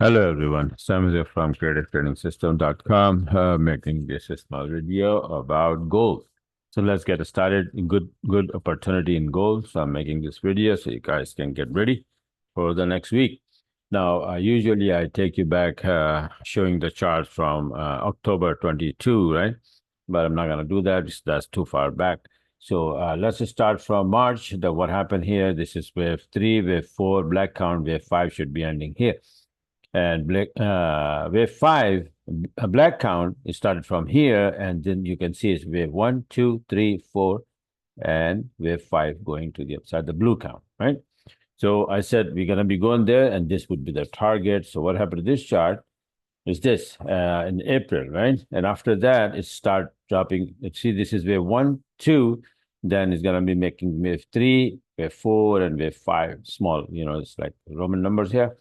Hello everyone, Sam here from creativetrainingsystem.com, making this a small video about gold. So let's get started. Good opportunity in gold. So I'm making this video so you guys can get ready for the next week. Now, usually I take you back showing the chart from October 22, right? But I'm not going to do that. That's too far back. So let's just start from March. What happened here? This is wave 3, wave 4, black count, wave 5 should be ending here. And wave 5, a black count, it started from here, and then you can see it's wave 1, 2, 3, 4, and wave 5 going to the upside, the blue count, right? So I said we're going to be going there, and this would be the target. So what happened to this chart is this in April, right? And after that, it start dropping. Let's see, this is wave 1, 2, then it's going to be making wave 3, wave 4, and wave 5, small, it's like Roman numbers here.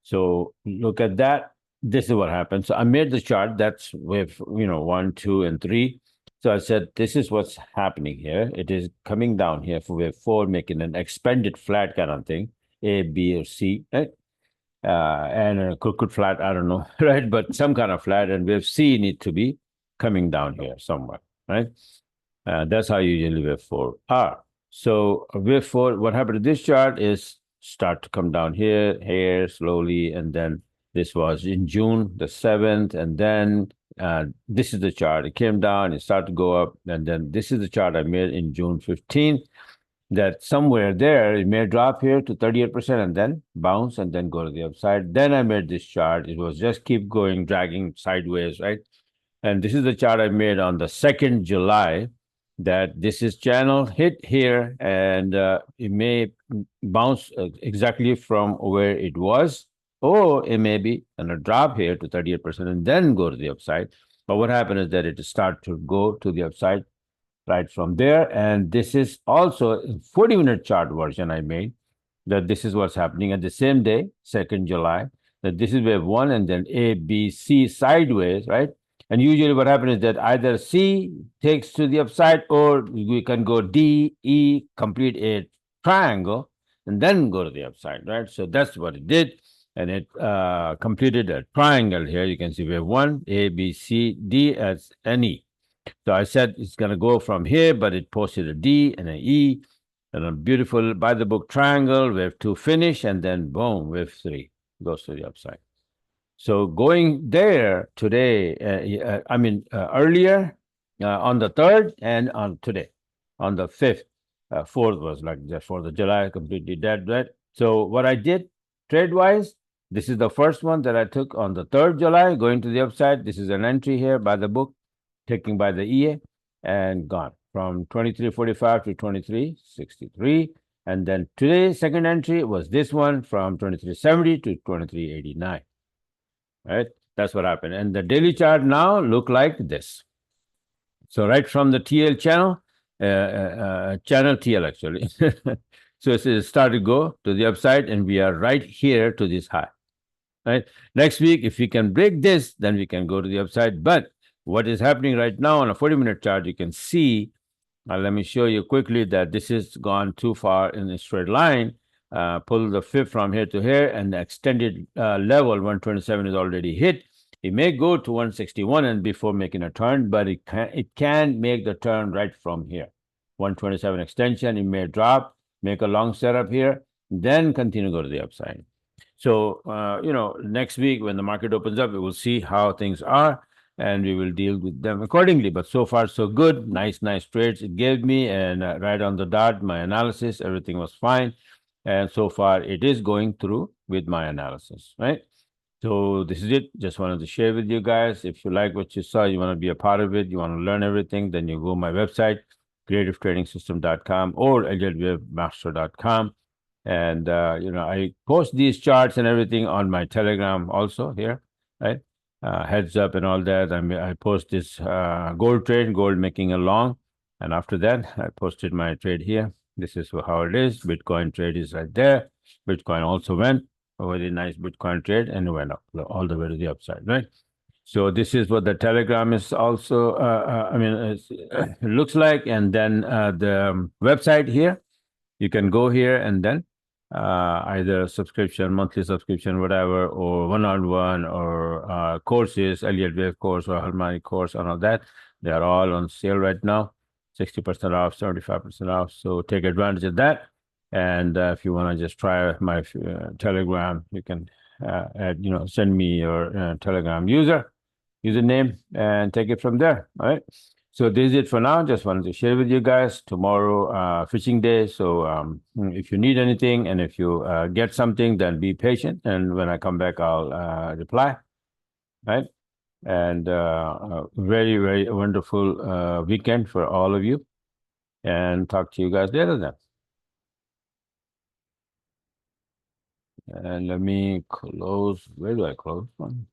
So look at that. This is what happened. So I made the chart. That's wave, 1, 2, and 3. So I said, this is what's happening here. It is coming down here for wave 4, making an expanded flat kind of thing, A, B, or C, right? And a crooked flat, I don't know, right? But some kind of flat, and wave C need to be coming down here somewhere, right? That's how usually wave 4 are. So wave 4, what happened to this chart is start to come down here slowly, and then this was in June the 7th, and then this is the chart. It came down, it started to go up, and then this is the chart I made in June 15th, that somewhere there, it may drop here to 38% and then bounce and then go to the upside. Then I made this chart. It was just keep going, dragging sideways, right? And this is the chart I made on the 2nd July, that this is channel hit here, and it may bounce exactly from where it was, or it may be gonna drop here to 38% and then go to the upside. But what happened is that it start to go to the upside right from there. And this is also a 40-minute chart version I made, that this is what's happening at the same day, 2nd July, that this is wave 1, and then A, B, C sideways, right? And usually what happens is that either C takes to the upside, or we can go D, E, complete a triangle, and then go to the upside, right? So that's what it did. And it completed a triangle here. You can see wave 1, A, B, C, D as an E. So I said it's going to go from here, but it posted a D and an E and a beautiful by the book triangle, wave 2 finish, and then boom, wave 3 goes to the upside. So going there today, earlier on the 3rd and on today, on the 5th, 4th was like the 4th of July, completely dead, right? So what I did trade-wise, this is the first one that I took on the 3rd July, going to the upside. This is an entry here by the book, taken by the EA, and gone from 23.45 to 23.63. And then today's second entry was this one from 23.70 to 23.89. Right? That's what happened. And the daily chart now look like this. So right from the TL channel, channel TL actually. So it started to go to the upside, and we are right here to this high. Right? Next week, if we can break this, then we can go to the upside. But what is happening right now on a 40-minute chart, you can see, let me show you quickly that this has gone too far in a straight line. Pull the fib from here to here, and the extended level 127 is already hit. It may go to 161 and before making a turn, but it can make the turn right from here. 127 extension, it may drop, make a long setup here, then continue to go to the upside. So, next week when the market opens up, we will see how things are, and we will deal with them accordingly. But so far, so good. Nice trades it gave me, and right on the dot, my analysis, everything was fine. And so far, it is going through with my analysis, right? So this is it. Just wanted to share with you guys. If you like what you saw, you want to be a part of it, you want to learn everything, then you go my website, creativetrainingsystem.com or elliottwavemaster.com. And I post these charts and everything on my Telegram also here, right? Heads up and all that. I post this gold trade, gold making a long, and after that, I posted my trade here. This is how it is. Bitcoin trade is right there. Bitcoin also went a very nice Bitcoin trade and went up all the way to the upside, right? So this is what the Telegram is also. It looks like, and then the website here. You can go here and then either subscription, monthly subscription, whatever, or one-on-one, or courses, Elliott Wave course or Harmonic course, and all that. They are all on sale right now, 60% off, 75% off. So take advantage of that. And if you want to just try my Telegram, you can send me your Telegram username and take it from there. All right. So this is it for now. Just wanted to share with you guys. Tomorrow, fishing day. So if you need anything and if you get something, then be patient. And when I come back, I'll reply. Right. And very, very wonderful weekend for all of you. And talk to you guys later then. And let me close. Where do I close from?